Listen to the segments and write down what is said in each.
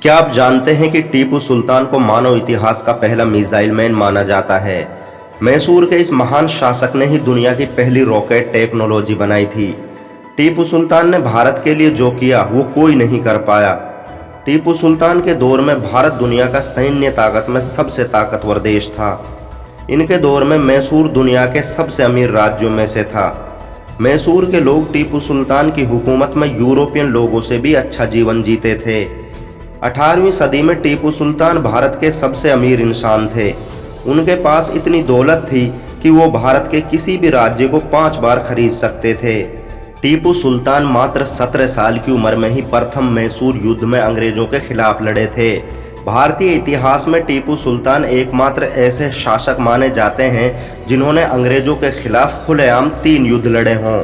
क्या आप जानते हैं कि टीपू सुल्तान को मानव इतिहास का पहला मिसाइल मैन माना जाता है। मैसूर के इस महान शासक ने ही दुनिया की पहली रॉकेट टेक्नोलॉजी बनाई थी। टीपू सुल्तान ने भारत के लिए जो किया वो कोई नहीं कर पाया। टीपू सुल्तान के दौर में भारत दुनिया का सैन्य ताकत में सबसे ताकतवर देश था। इनके दौर में मैसूर दुनिया के सबसे अमीर राज्यों में से था। मैसूर के लोग टीपू सुल्तान की हुकूमत में यूरोपियन लोगों से भी अच्छा जीवन जीते थे। 18वीं सदी में टीपू सुल्तान भारत के सबसे अमीर इंसान थे। उनके पास इतनी दौलत थी कि वो भारत के किसी भी राज्य को 5 बार खरीद सकते थे। टीपू सुल्तान मात्र 17 साल की उम्र में ही प्रथम मैसूर युद्ध में अंग्रेजों के खिलाफ लड़े थे। भारतीय इतिहास में टीपू सुल्तान एकमात्र ऐसे शासक माने जाते हैं जिन्होंने अंग्रेजों के खिलाफ खुलेआम 3 युद्ध लड़े हों।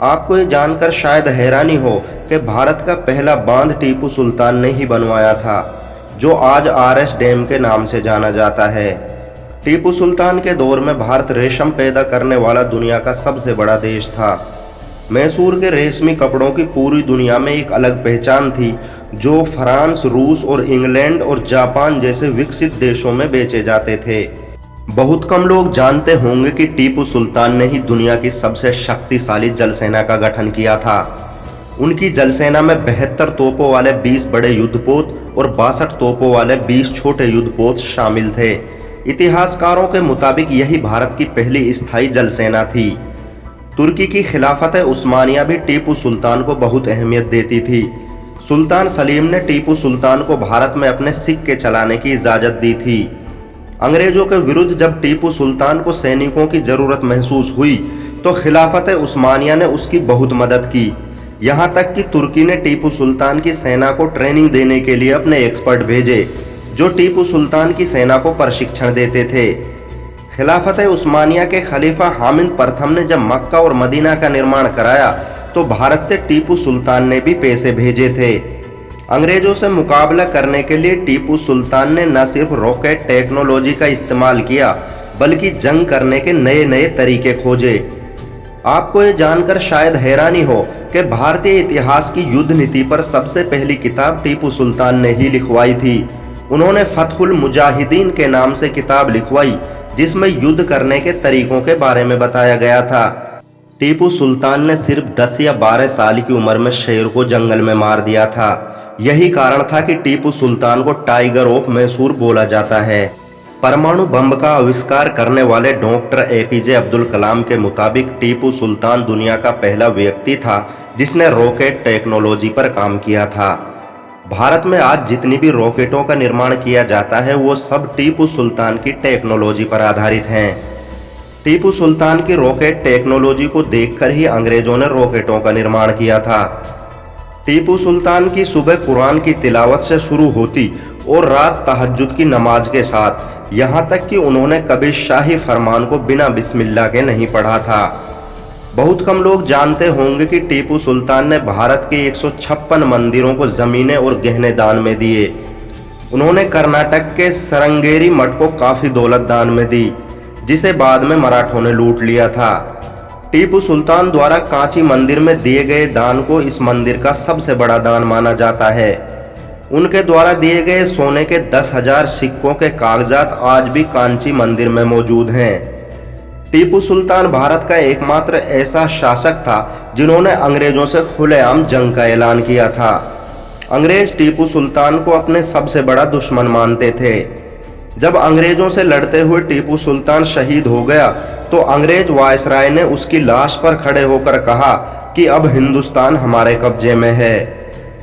आपको ये जानकर शायद हैरानी हो कि भारत का पहला बांध टीपू सुल्तान ने ही बनवाया था, जो आज आरएस डैम के नाम से जाना जाता है। टीपू सुल्तान के दौर में भारत रेशम पैदा करने वाला दुनिया का सबसे बड़ा देश था। मैसूर के रेशमी कपड़ों की पूरी दुनिया में एक अलग पहचान थी, जो फ्रांस, रूस और इंग्लैंड और जापान जैसे विकसित देशों में बेचे जाते थे। बहुत कम लोग जानते होंगे कि टीपू सुल्तान ने ही दुनिया की सबसे शक्तिशाली जल सेना का गठन किया था। उनकी जल सेना में 72 तोपों वाले 20 बड़े युद्धपोत और 62 तोपों वाले 20 छोटे युद्धपोत शामिल थे। इतिहासकारों के मुताबिक यही भारत की पहली स्थायी जल सेना थी। तुर्की की खिलाफत उस्मानिया भी टीपू सुल्तान को बहुत अहमियत देती थी। सुल्तान सलीम ने टीपू सुल्तान को भारत में अपने सिक्के चलाने की इजाजत दी थी। अंग्रेजों के विरुद्ध जब टीपू सुल्तान को सैनिकों की जरूरत महसूस हुई तो खिलाफत उस्मानिया ने उसकी बहुत मदद की। यहाँ तक कि तुर्की ने टीपू सुल्तान की सेना को ट्रेनिंग देने के लिए अपने एक्सपर्ट भेजे, जो टीपू सुल्तान की सेना को प्रशिक्षण देते थे। खिलाफत उस्मानिया के खलीफा हामिद प्रथम ने जब मक्का और मदीना का निर्माण कराया तो भारत से टीपू सुल्तान ने भी पैसे भेजे थे। अंग्रेजों से मुकाबला करने के लिए टीपू सुल्तान ने न सिर्फ रॉकेट टेक्नोलॉजी का इस्तेमाल किया, बल्कि जंग करने के नए नए तरीके खोजे। आपको ये जानकर शायद हैरानी हो कि भारतीय इतिहास की युद्ध नीति पर सबसे पहली किताब टीपू सुल्तान ने ही लिखवाई थी। उन्होंने फतहुल मुजाहिदीन के नाम से किताब लिखवाई, जिसमें युद्ध करने के तरीकों के बारे में बताया गया था। टीपू सुल्तान ने सिर्फ 10 या 12 साल की उम्र में शेर को जंगल में मार दिया था। यही कारण था कि टीपू सुल्तान को टाइगर ऑफ मैसूर बोला जाता है। परमाणु बम का आविष्कार करने वाले डॉक्टर एपीजे अब्दुल कलाम के मुताबिक टीपू सुल्तान दुनिया का पहला व्यक्ति था जिसने रॉकेट टेक्नोलॉजी पर काम किया था। भारत में आज जितनी भी रॉकेटों का निर्माण किया जाता है वो सब टीपू सुल्तान की टेक्नोलॉजी पर आधारित हैं। टीपू सुल्तान की रॉकेट टेक्नोलॉजी को देखकर ही अंग्रेजों ने रॉकेटों का निर्माण किया था। टीपू सुल्तान की सुबह कुरान की तिलावत से शुरू होती और रात तहज्जुद की नमाज के साथ, यहाँ तक कि उन्होंने कभी शाही फरमान को बिना बिस्मिल्लाह के नहीं पढ़ा था। बहुत कम लोग जानते होंगे कि टीपू सुल्तान ने भारत के 156 मंदिरों को जमीनें और गहने दान में दिए। उन्होंने कर्नाटक के सरंगेरी मठ को काफी दौलत दान में दी, जिसे बाद में मराठों ने लूट लिया था। टीपू सुल्तान द्वारा कांची मंदिर में दिए गए दान को इस मंदिर का सबसे बड़ा दान माना जाता है। उनके द्वारा दिए गए सोने के 10,000 सिक्कों के कागजात आज भी कांची मंदिर में मौजूद हैं। टीपू सुल्तान भारत का एकमात्र ऐसा शासक था जिन्होंने अंग्रेजों से खुलेआम जंग का ऐलान किया था। अंग्रेज टीपू सुल्तान को अपने सबसे बड़ा दुश्मन मानते थे। जब अंग्रेजों से लड़ते हुए टीपू सुल्तान शहीद हो गया तो अंग्रेज वायसराय ने उसकी लाश पर खड़े होकर कहा कि अब हिंदुस्तान हमारे कब्जे में है।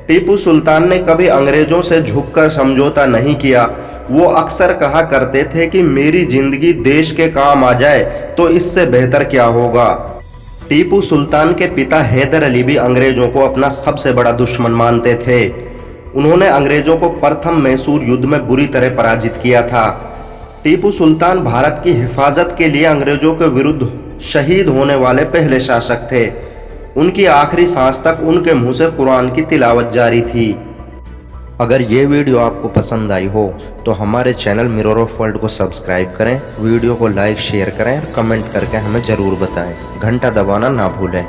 टीपू सुल्तान ने कभी अंग्रेजों से झुककर समझौता नहीं किया। वो अक्सर कहा करते थे कि मेरी जिंदगी देश के काम आ जाए तो इससे बेहतर क्या होगा। टीपू सुल्तान के पिता हैदर अली भी अंग्रेजों को अपना सबसे बड़ा दुश्मन मानते थे। उन्होंने अंग्रेजों को प्रथम मैसूर युद्ध में बुरी तरह पराजित किया था। टीपू सुल्तान भारत की हिफाजत के लिए अंग्रेजों के विरुद्ध शहीद होने वाले पहले शासक थे। उनकी आखिरी सांस तक उनके मुंह से कुरान की तिलावत जारी थी। अगर ये वीडियो आपको पसंद आई हो तो हमारे चैनल मिरर ऑफ वर्ल्ड को सब्सक्राइब करें, वीडियो को लाइक शेयर करें और कमेंट करके हमें ज़रूर बताएं। घंटा दबाना ना भूलें।